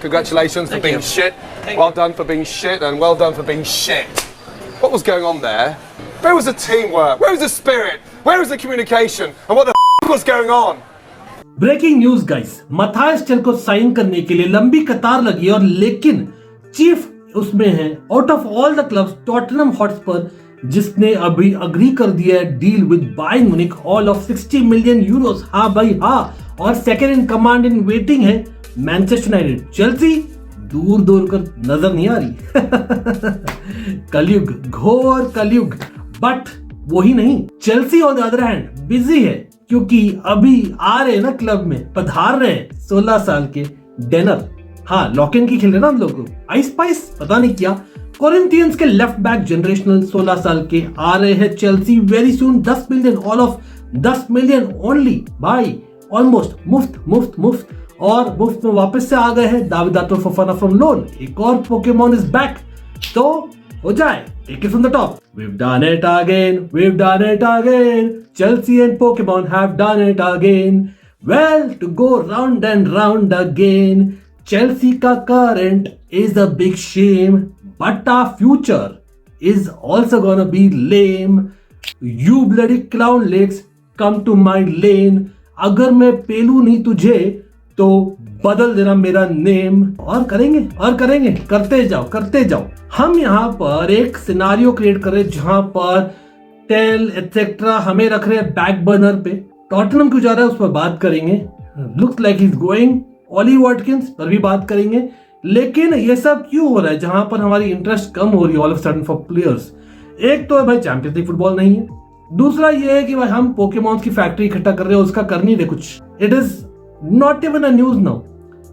Congratulations for being shit. Well done for being shit, and well done for being shit. What was going on there? Where was the teamwork? Where was the spirit? Where was the communication? And what the was going on? Breaking news guys, Mathys Tel को sign करने के लिए लंबी कतार लगी और लेकिन chief उसमें है out of all the clubs Tottenham Hotspur, जिसने अभी अग्री कर दिया है deal with Bayern Munich all of 60 million Euros. हाँ भाई हाँ, और second in command in waiting है मैनचेस्टर यूनाइटेड। चेल्सी दूर दूर कर नजर नहीं आ रही। कलयुग, घोर कलयुग। बट वही नहीं, Chelsea on the other hand busy है क्योंकि अभी आ रहे ना क्लब में, पधार रहे हैं 16 साल के डेनर। हाँ, लॉक इन की खेल रहे ना हम लोग, आइस पाइस पता नहीं क्या। कोरिंथियंस के लेफ्ट बैक जनरेशनल 16 साल के आ रहे हैं Chelsea very soon. 10 million, all of 10 million only भाई, ऑलमोस्ट मुफ्त मुफ्त मुफ्त। और मुफ्त में वापस से आ गए हैं दाविदातो फोफाना फ्रॉम लोन। एक और पोकेमॉन इज बैक, तो हो जाए take it from the top. We've done it again, we've done it again. Chelsea and Pokemon have done it again. Well, to go round and round again. Chelsea ka current is a big shame, but our future is also gonna be lame. You bloody clown legs, come to my lane. अगर मैं पेलू नहीं तुझे तो बदल देना मेरा name. और करेंगे, करते जाओ। हम यहाँ पर एक सिनारियो क्रिएट कर रहे हैं जहां पर टेल एटसेट्रा हमें रख रहे हैं बैक बर्नर पे। टॉटनहम क्यों जा रहा है उस पर बात करेंगे। Looks like he is going. Ollie Watkins पर भी बात करेंगे। लेकिन ये सब क्यों हो रहा है जहां पर हमारी इंटरेस्ट कम हो रही है all of sudden for players. एक तो है भाई चैंपियंस लीग फुटबॉल नहीं है, दूसरा ये है कि भाई हम पोकेमॉन्स की फैक्ट्री इकट्ठा कर रहे हैं, उसका कर नहीं रहे कुछ। It is not even a news now.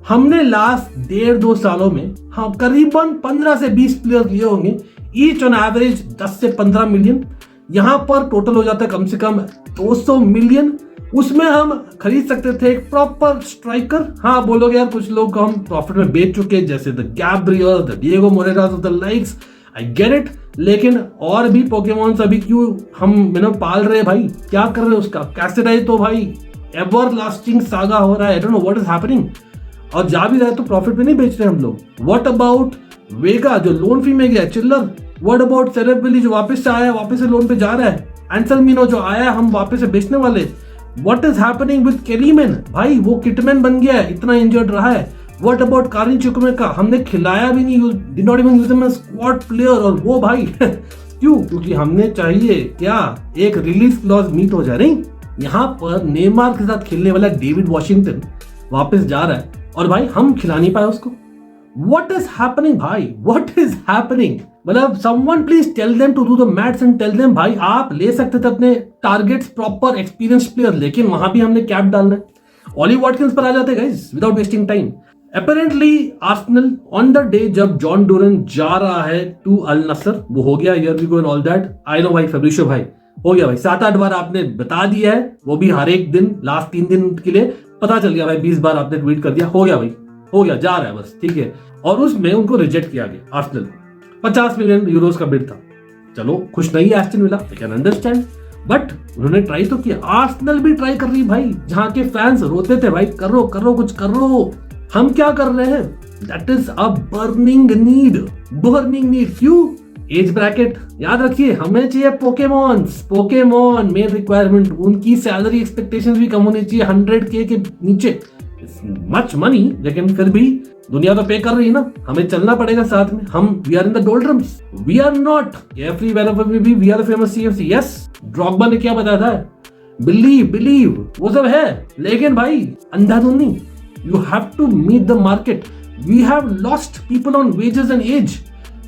हमने लास्ट 1.5-2 सालों में हाँ करीबन 15 से 20 प्लेयर लिए होंगे, ईच ऑन एवरेज 10 से 15 मिलियन। यहां पर टोटल हो जाता है कम से कम 200 मिलियन। उसमें हम खरीद सकते थे एक प्रॉपर स्ट्राइकर। हाँ बोलोगे यार कुछ लोग हम प्रॉफिट में बेच चुके हैं, जैसे the Gabriel, the Diego Moreiras of the likes. I get it, लेकिन और भी पोकेमॉन्स अभी क्यों हम पाल रहे हैं भाई, क्या कर रहे हैं उसका। कैसेडाई तो भाई एवर लास्टिंग सागा हो रहा है, आई don't know what is happening. और जा भी रहा है तो प्रॉफिट में नहीं बेच रहे हम लोग। व्हाट अबाउट वेगा जो लोन फी में गया चिल्लर। व्हाट अबाउट सेरेबिली जो वापस से आया, वापस से लोन पे जा रहा है। एंसेल्मिनो जो आया हम वापस से बेचने वाले। व्हाट इज हैपनिंग विद केरीमैन, भाई वो किटमैन बन गया है, इतना इंजर्ड रहा है। व्हाट अबाउट कारिन चुकमेका, हमने खिलाया भी नहीं, did not even use him as squad player. और वो भाई क्यों, क्योंकि हमने चाहिए क्या एक रिलीज क्लॉज मीट हो जाए। नहीं, यहाँ पर नेमार के साथ खेलने वाला डेविड वॉशिंगटन वापस जा रहा है और भाई हम खिला नहीं पाए उसको। What is happening भाई, what is happening? मतलब someone please tell them to do the maths and tell them भाई आप ले सकते थे अपने टारगेट्स प्रॉपर एक्सपीरियंस प्लेयर, लेकिन वहां भी हमने कैप डाल रहे। ओली वाटकिंस पर आ जाते guys without wasting time. Apparently Arsenal on the day जब जॉन डूरन जा रहा है टू अल नसर, वो हो गया here we go and all that. I know भाई फेब्रिशियो भाई हो गया भाई, 7-8 बार आपने बता दिया है, वो भी हर एक दिन लास्ट 3 दिन के लिए पता चल गया भाई, 20 बार आपने ट्वीट कर दिया। हो गया भाई, हो गया, जा रहा है बस, ठीक है। और उसमें उनको रिजेक्ट किया गया आर्सेनल को। 50 मिलियन यूरोस का बिड था। चलो खुश नहीं है Aston villa, I can understand, but उन्होंने ट्राई तो किया। आर्सेनल भी ट्राई कर रही भाई, जहां के फैंस रोते थे भाई करो कुछ करो। हम क्या कर रहे हैं, that is a burning need. क्यों? एज ब्रैकेट याद रखिए, हमें चाहिए पोकेमॉन मेन रिक्वायरमेंट। उनकी सैलरी एक्सपेक्टेशंस भी कम होनी चाहिए 100K के नीचे। मच मनी, लेकिन फिर भी दुनिया तो पे कर रही है ना, हमें चलना पड़ेगा साथ में। हम we are in the doldrums, we are not every wherever we are the famous CFC. Yes, Drogba ने क्या बताया था, बिलीव वो सब है, लेकिन भाई अंधाधुन नहीं। You have to meet the market. We have lost people on wages and age.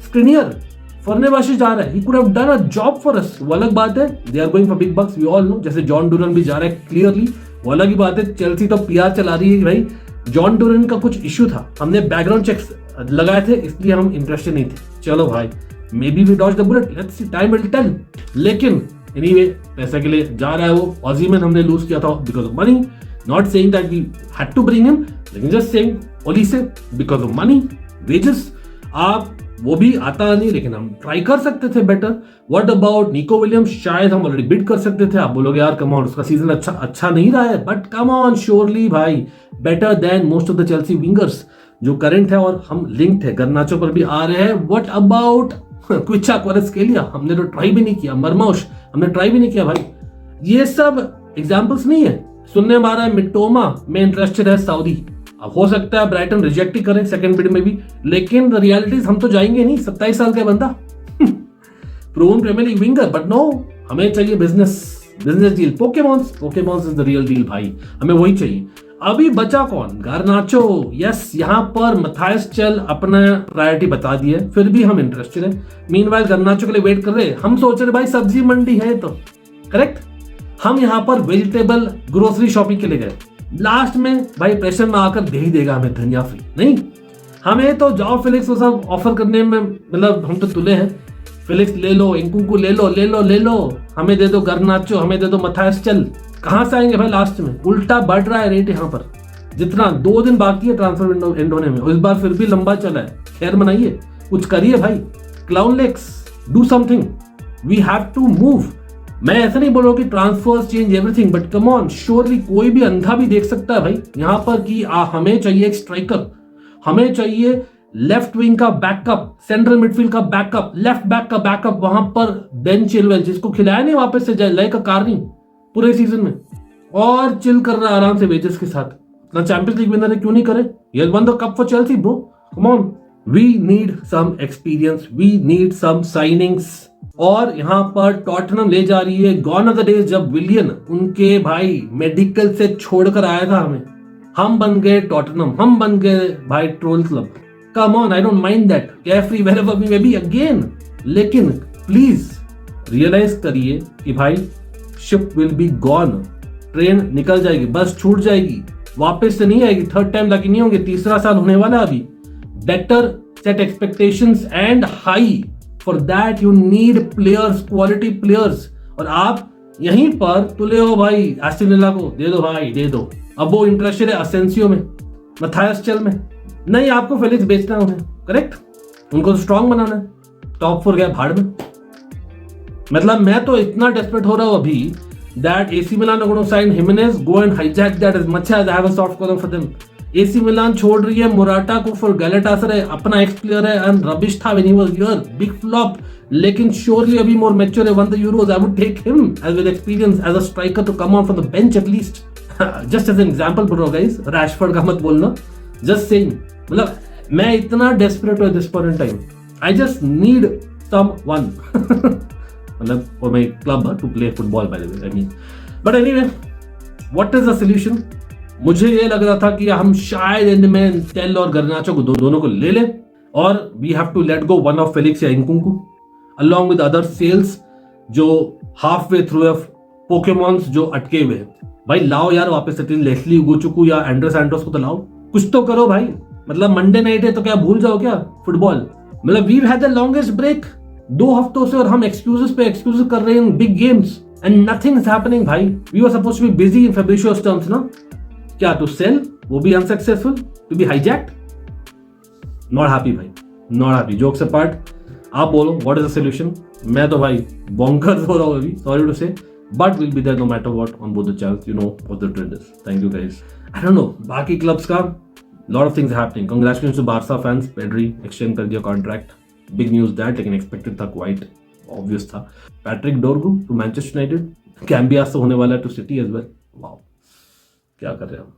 Skriniar Fenerbahce जा रहा है, he could have done a job for us, वो अलग बात है। They are going for big bucks, we all know। जैसे John Durand भी जा रहा है क्लियरली, वो अलग ही बात है। चेल्सी तो पीआर चला रही है भाई। जॉन डूरन का कुछ इश्यू था, हमने बैकग्राउंड चेक्स लगाए थे, इसलिए हम इंटरेस्टेड नहीं थे। चलो भाई, maybe we dodge the bullet, let's see, time will tell. लेकिन एनीवे पैसे के लिए जा रहा है वो। ऑजीमैन हमने लूज किया था because of money, not saying that we had to bring him, लेकिन जस्ट सेइंग ओली से बिकॉज ऑफ मनी, वेजेस। आप वो भी आता नहीं, लेकिन हम ट्राई कर सकते थे better. What about Nico Williams, शायद हम ऑलरेडी बिड कर सकते थे। आप बोलोगे यार कम ऑन, उसका सीजन अच्छा नहीं रहा है, बट कम ऑन, श्योरली भाई better than most of the Chelsea wingers. जो करंट है और हम लिंक्ड है, गर्नाचो पर भी आ रहे हैं। व्हाट अबाउट क्विचा क्वारेस्केलिया, हमने तो ट्राई भी नहीं किया। मरमोश हमने ट्राई भी नहीं किया भाई। ये सब एग्जांपल्स नहीं है। सुनने में आ रहा है मिटोमा में इंटरेस्टेड है सऊदी। अब हो सकता है ब्राइटन रिजेक्ट ही करे सेकंड बिड में भी, लेकिन रियलिटीज हम तो जाएंगे नहीं। 27 साल का बंदा, proven premier league winger, but no, हमें चाहिए business deal. Pokemons is the real deal भाई, हमें वही चाहिए। अभी बचा कौन? गार्नाचो। यस, यहाँ पर मथायस चल अपना प्रायोरिटी बता दिए, फिर भी हम इंटरेस्टेड है। मीनवाइल गार्नाचो के लिए वेट कर रहे हैं। हम सोच रहे भाई सब्जी मंडी है तो करेक्ट, हम यहाँ पर वेजिटेबल ग्रोसरी शॉपिंग के लिए गए। लास्ट में भाई प्रेशर में आकर दे ही देगा हमें धनिया फ्री। नहीं, हमें तो जाओ फिलिक्स वो सब ऑफर करने में, मतलब हम तो तुले हैं। फिलिक्स ले लो, इंकुंकू ले लो, हमें दे दो गार्नाचो, हमें दे दो मथायस चल। कहां से आएंगे भाई? लास्ट में उल्टा बढ़ रहा है रेट यहाँ पर। जितना 2 दिन बाकी है ट्रांसफर विंडो एंड होने में, इस बार फिर भी लंबा चला है। खैर मनाइए, कुछ करिए भाई। Clown Lex, do something, we have to move. मैं ऐसा नहीं बोल रहा कि transfers change everything, but come on, surely कोई भी अंधा भी देख सकता है भाई यहाँ पर कि हमें चाहिए एक स्ट्राइकर, हमें चाहिए लेफ्ट विंग का बैकअप, सेंट्रल मिडफील्ड का बैकअप, लेफ्ट बैक का बैकअप। वहां पर बेन चिलवेल, जिसको खिलाया नहीं वापस से लय का कारनी पूरे सीजन में, और चिल कर रहा है आराम से वेजेस के साथ। ना चैंपियंस लीग विनर है, क्यों नहीं करे? ये won the cup for Chelsea bro, come on. We need some experience, we need some signings. और यहाँ पर टॉटनहम ले जा रही है गॉन ऑफ द डेज जब विलियन उनके भाई मेडिकल से छोड़कर आया था हमें। हम बन गए टॉटनहम, हम बन गए भाई troll club. Come on, I don't mind that, carefree wherever we may be again, लेकिन प्लीज रियलाइज करिए कि भाई ship will be gone. Train निकल जाएगी, बस छूट जाएगी, वापस से नहीं आएगी। थर्ड टाइम लकी नहीं होंगे, तीसरा साल होने वाला है अभी। Better set expectations and high, for that you need players, quality players. और आप यहीं पर तुले हो भाई एस्टन विला को, दे दो भाई, दे दो। अब वो इंटरेस्टेड है असेंसियो में, मथायस चल में, नहीं आपको फेलिक्स बेचना है उन्हें, करेक्ट? उनको तो स्ट्रांग बनाना है। टॉप 4 गया भाड़ में। मतलब मैं तो इतना डेस्परेट हो रहा हूं अभी that AC Milan are going to sign Jimenez, go and hijack that as much as I have a soft corner for them. AC Milan छोड़ रही है मोराटा को फॉर गैलेटासराय, अपना एक्स प्लेयर है एंड रबिश था when he was here, big flop, लेकिन surely अभी more mature है, won the Euros. I would take him as with experience as a striker to come on from the bench at least. Just as an example बोल रहा हूं guys, Rashford का मत बोलना, just saying. मतलब मैं इतना डेस्परेट हूं this point in time, I just need someone मतलब for my club to play football, by the way, I mean. But anyway, what is the solution? मुझे ये लग रहा था कि हम शायद एंड में टेल और गर्नाचो को दोनों को ले लें, और we have to let go one of Felix या Nkunku along with other sales जो half way through of Pokemons जो अटके हुए हैं। भाई लाओ यार वापस से लेस्ली उगोचुकू या एंड्रे सैंटोस को तो लाओ, कुछ तो करो भाई। मतलब मंडे नाइट है तो क्या भूल जाओ क्या फुटबॉल? मतलब we had the longest break 2 हफ्तों से, और हम एक्सक्यूजेस पे एक्सक्यूजेस कर रहे हैं in big games and nothing is happening भाई। We were supposed to be busy in Fabrizio's terms ना, क्या टू सेल, वो भी unsuccessful, to be hijacked. Not happy भाई, नॉट हैप्पी। जोक्स अपार्ट, आप बोलो व्हाट इज द सॉल्यूशन? मैं तो भाई बॉन्कर्स हो रहा हूं अभी, sorry to say, but will be there no matter what on both the channels, you know what the trend is. Thank you guys. I don't know बाकी clubs का lot of things happening. Congratulations to Barca fans, Pedri extend कर दिया contract, big news that, लेकिन expected था, quite obvious था। Patrick Dorgu to Manchester United, Cambiaso से होने वाला है to City as well. Wow, क्या कर रहे हैं हम।